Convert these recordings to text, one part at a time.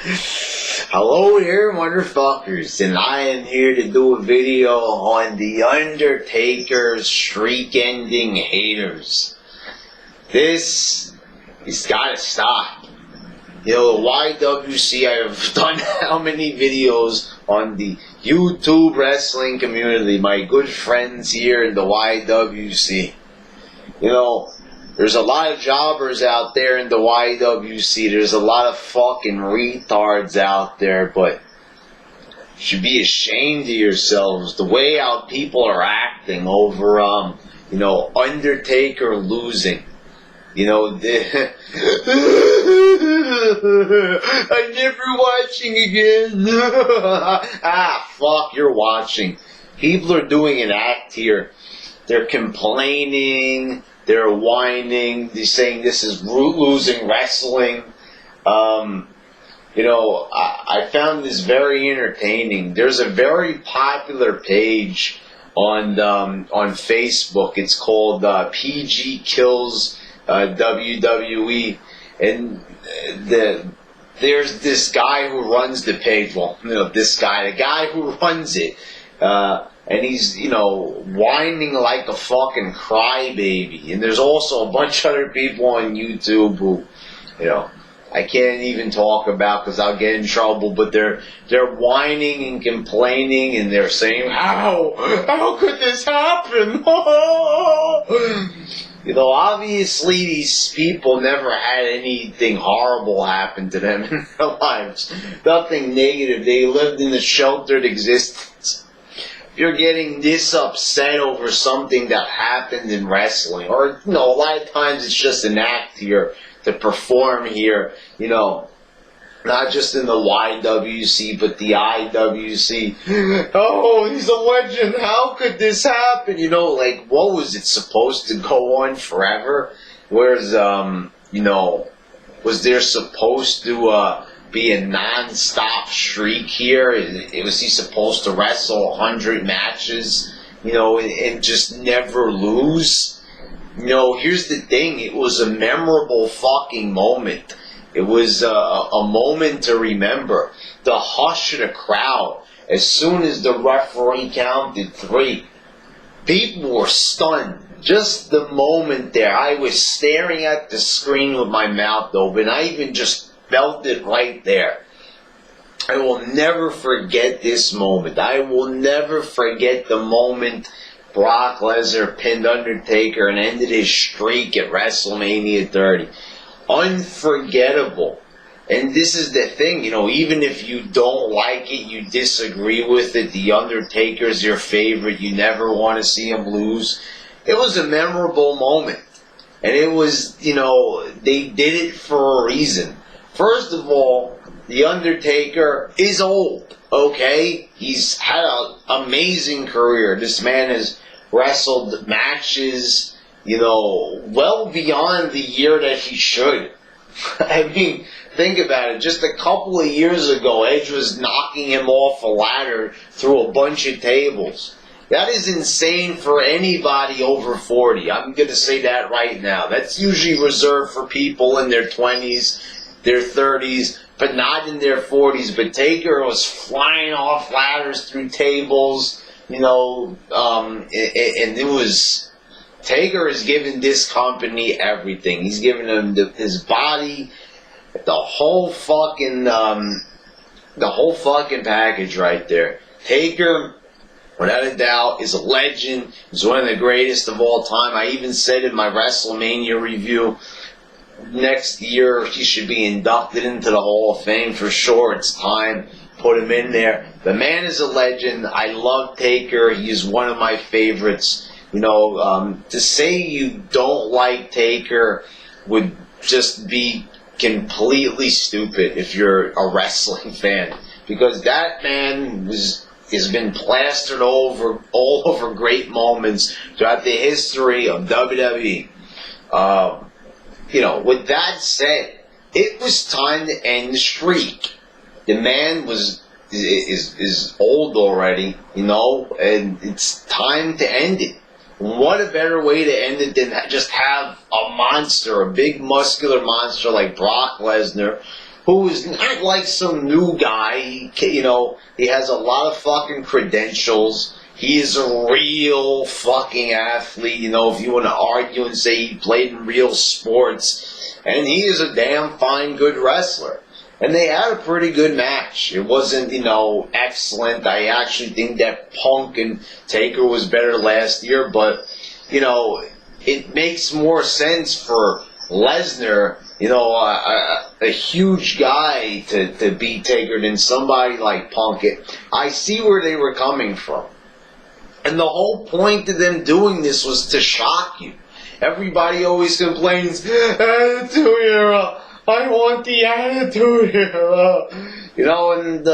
Hello there, motherfuckers, and I am here to do a video on The Undertaker's streak-ending haters. This has gotta stop. You know, the YWC, I have done how many videos on the YouTube wrestling community, my good friends here in the YWC. You know, there's a lot of jobbers out there in the YWC. There's a lot of fucking retards out there, but you should be ashamed of yourselves. The way how people are acting over, Undertaker losing. You know, I'm never watching again. Fuck, you're watching. People are doing an act here. They're complaining. They're whining. They're saying this is losing wrestling. I found this very entertaining. There's a very popular page on Facebook. It's called PG Kills WWE, and there's this guy who runs the page. Well, the guy who runs it. And he's, whining like a fucking crybaby. And there's also a bunch of other people on YouTube who, I can't even talk about because I'll get in trouble. But they're whining and complaining, and they're saying, how could this happen? Obviously these people never had anything horrible happen to them in their lives. Nothing negative. They lived in a sheltered existence. You're getting this upset over something that happened in wrestling, or a lot of times it's just an act here to perform here, not just in the YWC but the IWC. Oh, he's a legend. How could this happen? What was it supposed to go on forever? Whereas was there supposed to be a non-stop streak here? Was he supposed to wrestle 100 matches, and just never lose? Here's the thing. It was a memorable fucking moment. It was a moment to remember. The hush of the crowd. As soon as the referee counted 3, people were stunned. Just the moment there. I was staring at the screen with my mouth open. I even just felt it right there. I will never forget this moment. I will never forget the moment Brock Lesnar pinned Undertaker and ended his streak at WrestleMania 30. Unforgettable. And this is the thing, even if you don't like it, you disagree with it, the Undertaker's your favorite, you never want to see him lose. It was a memorable moment. And it was, they did it for a reason. First of all, The Undertaker is old, okay? He's had an amazing career. This man has wrestled matches, well beyond the year that he should. I mean, think about it. Just a couple of years ago, Edge was knocking him off a ladder through a bunch of tables. That is insane for anybody over 40. I'm going to say that right now. That's usually reserved for people in their 20s, their 30s, but not in their 40s. But Taker was flying off ladders through tables, and it was... Taker has given this company everything. He's given them his body, the whole fucking package right there. Taker, without a doubt, is a legend. He's one of the greatest of all time. I even said in my WrestleMania review, next year he should be inducted into the Hall of Fame for sure. It's time. Put him in there. The man is a legend. I love Taker. He is one of my favorites. To say you don't like Taker would just be completely stupid if you're a wrestling fan, because that man has been plastered all over great moments throughout the history of WWE. With that said, it was time to end the streak. The man is old already, and it's time to end it. What a better way to end it than just have a monster, a big muscular monster like Brock Lesnar, who is not like some new guy. He has a lot of fucking credentials. He is a real fucking athlete, if you want to argue and say he played in real sports. And he is a damn fine, good wrestler. And they had a pretty good match. It wasn't, excellent. I actually think that Punk and Taker was better last year, but, it makes more sense for Lesnar, a huge guy to beat Taker than somebody like Punk. I see where they were coming from. And the whole point of them doing this was to shock you. Everybody always complains, Attitude Era, I want the Attitude Era. And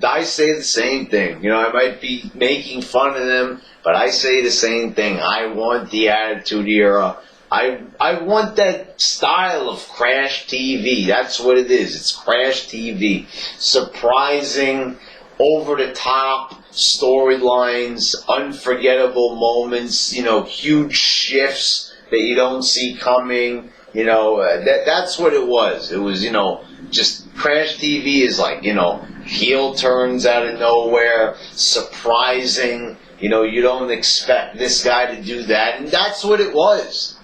I say the same thing. I might be making fun of them, but I say the same thing. I want the Attitude Era. I want that style of Crash TV. That's what it is. It's Crash TV. Surprising, over-the-top storylines, unforgettable moments, huge shifts that you don't see coming. That's what it was. It was, just Crash TV is like, heel turns out of nowhere, surprising. You don't expect this guy to do that. And that's what it was.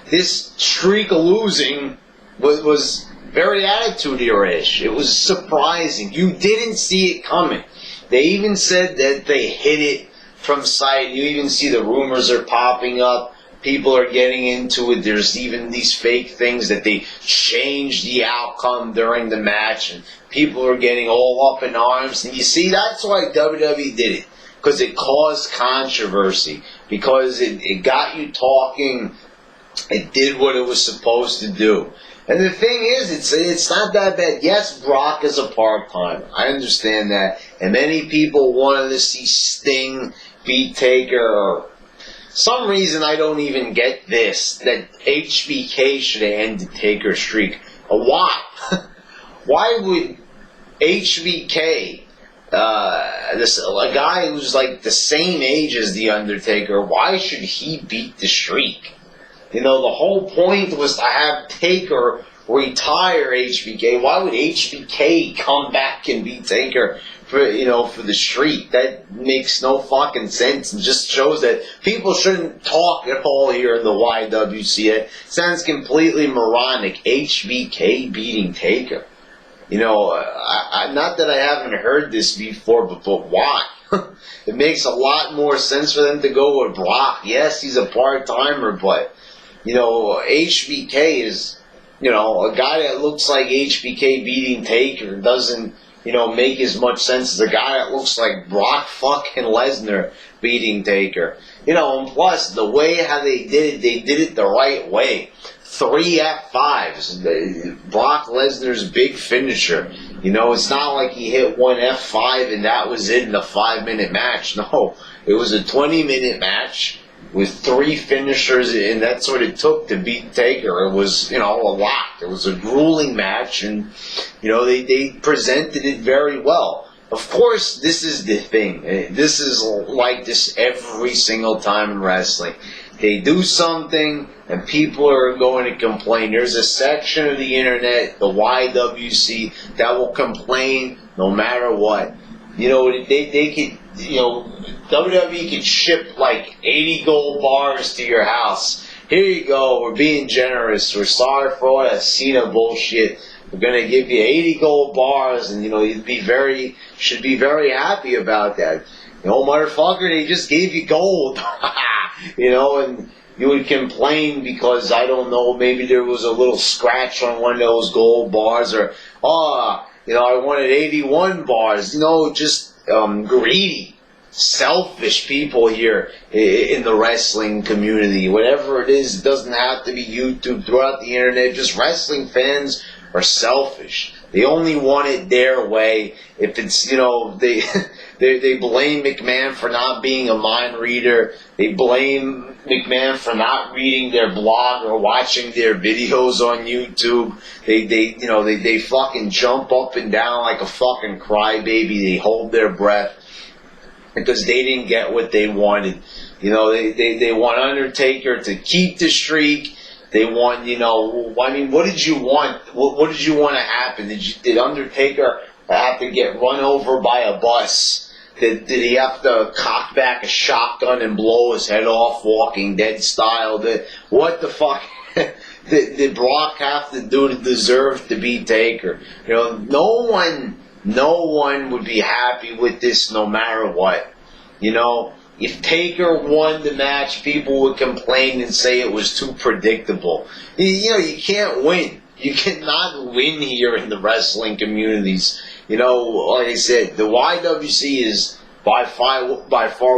This streak of losing was very Attitude Era-ish. It was surprising. You didn't see it coming. They even said that they hid it from sight. You even see the rumors are popping up. People are getting into it. There's even these fake things that they changed the outcome during the match. And people are getting all up in arms. And you see, that's why WWE did it. Because it caused controversy. Because it got you talking. It did what it was supposed to do. And the thing is, it's not that bad. Yes, Brock is a part-timer. I understand that. And many people wanted to see Sting beat Taker. Some reason I don't even get this, that HBK should have ended Taker's streak. Why? Why would HBK, a guy who's like the same age as The Undertaker, why should he beat the streak? The whole point was to have Taker retire HBK. Why would HBK come back and beat Taker for the streak? That makes no fucking sense and just shows that people shouldn't talk at all here in the YWC. It sounds completely moronic. HBK beating Taker. Not that I haven't heard this before, but why? It makes a lot more sense for them to go with Brock. Yes, he's a part-timer, but HBK is, a guy that looks like HBK beating Taker doesn't, make as much sense as a guy that looks like Brock fucking Lesnar beating Taker. And plus, the way how they did it the right way. 3 F5s. Brock Lesnar's big finisher. It's not like he hit one F5 and that was it in a 5-minute match. No, it was a 20-minute match with 3 finishers, and that's what it took to beat Taker. It was, a lot. It was a grueling match, and, they presented it very well. Of course, this is the thing. This is like this every single time in wrestling. They do something, and people are going to complain. There's a section of the internet, the YWC, that will complain no matter what. They could, WWE could ship like 80 gold bars to your house. Here you go, we're being generous. We're sorry for all that Cena bullshit. We're going to give you 80 gold bars, and, you should be very happy about that. Motherfucker, they just gave you gold. And you would complain because, I don't know, maybe there was a little scratch on one of those gold bars, or, I wanted 81 bars. Just greedy, selfish people here in the wrestling community. Whatever it is, it doesn't have to be YouTube, throughout the internet. Just wrestling fans are selfish. They only want it their way. If it's, they blame McMahon for not being a mind reader. They blame McMahon for not reading their blog or watching their videos on YouTube. They fucking jump up and down like a fucking crybaby. They hold their breath because they didn't get what they wanted. They want Undertaker to keep the streak. They want, you know, I mean, what did you want? What did you want to happen? Did Undertaker have to get run over by a bus? Did he have to cock back a shotgun and blow his head off, Walking Dead style? What the fuck did Brock have to do to deserve to be Taker? You know, no one would be happy with this no matter what. You know, if Taker won the match, people would complain and say it was too predictable. You know, you can't win. You cannot win here in the wrestling communities. You know, like I said, the YWC is by far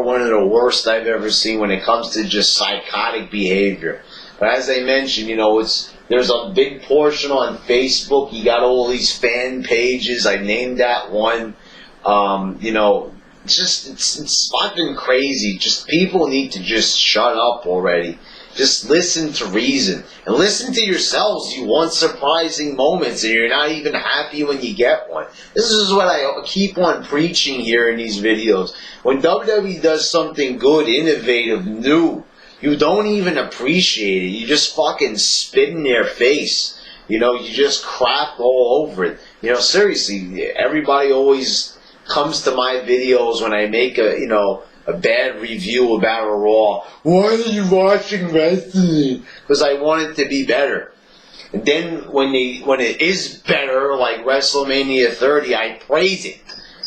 one of the worst I've ever seen when it comes to just psychotic behavior. But as I mentioned, you know, there's a big portion on Facebook. You got all these fan pages. I named that one. You know, it's fucking crazy. Just people need to just shut up already. Just listen to reason. And listen to yourselves. You want surprising moments and you're not even happy when you get one. This is what I keep on preaching here in these videos. When WWE does something good, innovative, new, you don't even appreciate it. You just fucking spit in their face. You know, you just crap all over it. You know, seriously, everybody always comes to my videos when I make a bad review about a Raw. Why are you watching wrestling? Because I want it to be better. And then when it is better, like WrestleMania 30, I praise it.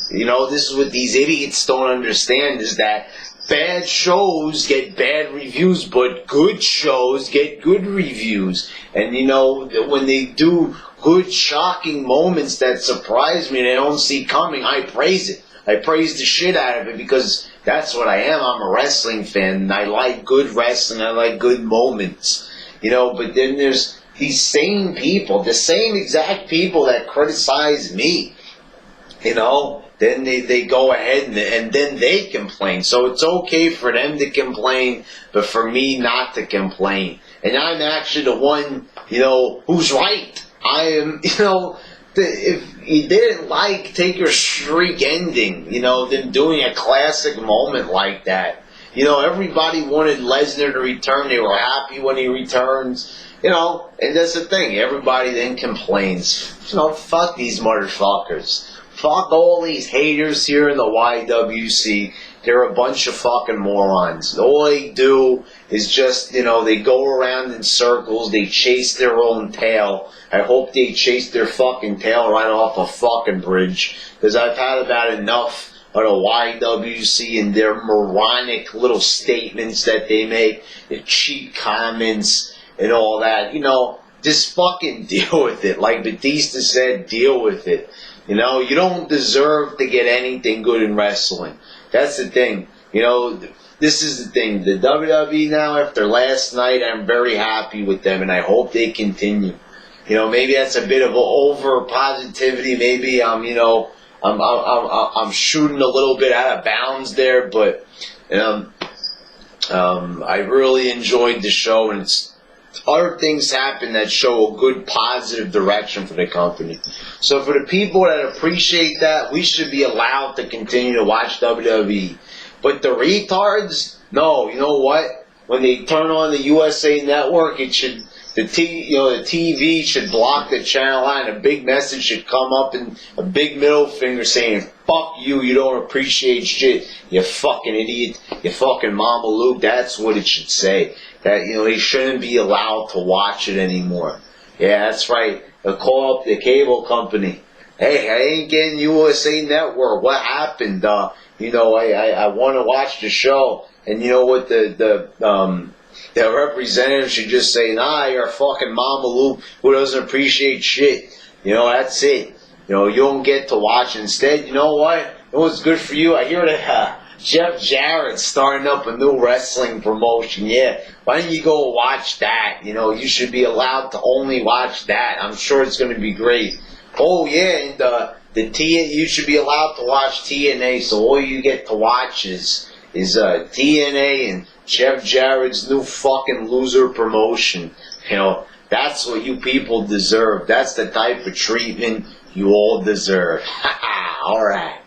You know, this is what these idiots don't understand, is that bad shows get bad reviews, but good shows get good reviews. And you know, when they do good, shocking moments that surprise me and I don't see coming, I praise it. I praise the shit out of it because that's what I am. I'm a wrestling fan and I like good wrestling. I like good moments. You know, but then there's these same people, the same exact people that criticize me. You know, then they go ahead and then they complain. So it's okay for them to complain, but for me not to complain. And I'm actually the one, you know, who's right. I am, you know, if you didn't like Taker's streak ending, you know, them doing a classic moment like that. You know, everybody wanted Lesnar to return. They were happy when he returns. You know, and that's the thing. Everybody then complains. You know, fuck these motherfuckers. Fuck all these haters here in the YWC. They're a bunch of fucking morons. All they do is just, you know, they go around in circles. They chase their own tail. I hope they chase their fucking tail right off a fucking bridge. Because I've had about enough of the YWC and their moronic little statements that they make. The cheap comments and all that. You know, just fucking deal with it. Like Batista said, deal with it. You know, you don't deserve to get anything good in wrestling. That's the thing. You know, this is the thing. The WWE now, after last night, I'm very happy with them, and I hope they continue. You know, maybe that's a bit of over positivity. Maybe I'm shooting a little bit out of bounds there, but I really enjoyed the show, and other things happen that show a good positive direction for the company. So for the people that appreciate that, we should be allowed to continue to watch WWE. But the retards, no. You know what? When they turn on the USA Network, the TV should block the channel line. A big message should come up and a big middle finger saying, "Fuck you! You don't appreciate shit. You fucking idiot. You fucking Mamalukes." That's what it should say. That, you know, they shouldn't be allowed to watch it anymore. Yeah, that's right. They'll call up the cable company. Hey, I ain't getting USA Network. What happened? You know, I want to watch the show. And you know what? The representative should just say, "Nah, you're a fucking Mamalukes who doesn't appreciate shit." You know, that's it. You know, you don't get to watch. Instead, you know what? You know what's good for you? I hear that Jeff Jarrett's starting up a new wrestling promotion. Yeah, why don't you go watch that? You know, you should be allowed to only watch that. I'm sure it's going to be great. Oh yeah, and you should be allowed to watch TNA. So all you get to watch is TNA and Jeff Jarrett's new fucking loser promotion. You know, that's what you people deserve. That's the type of treatment you all deserve. All right.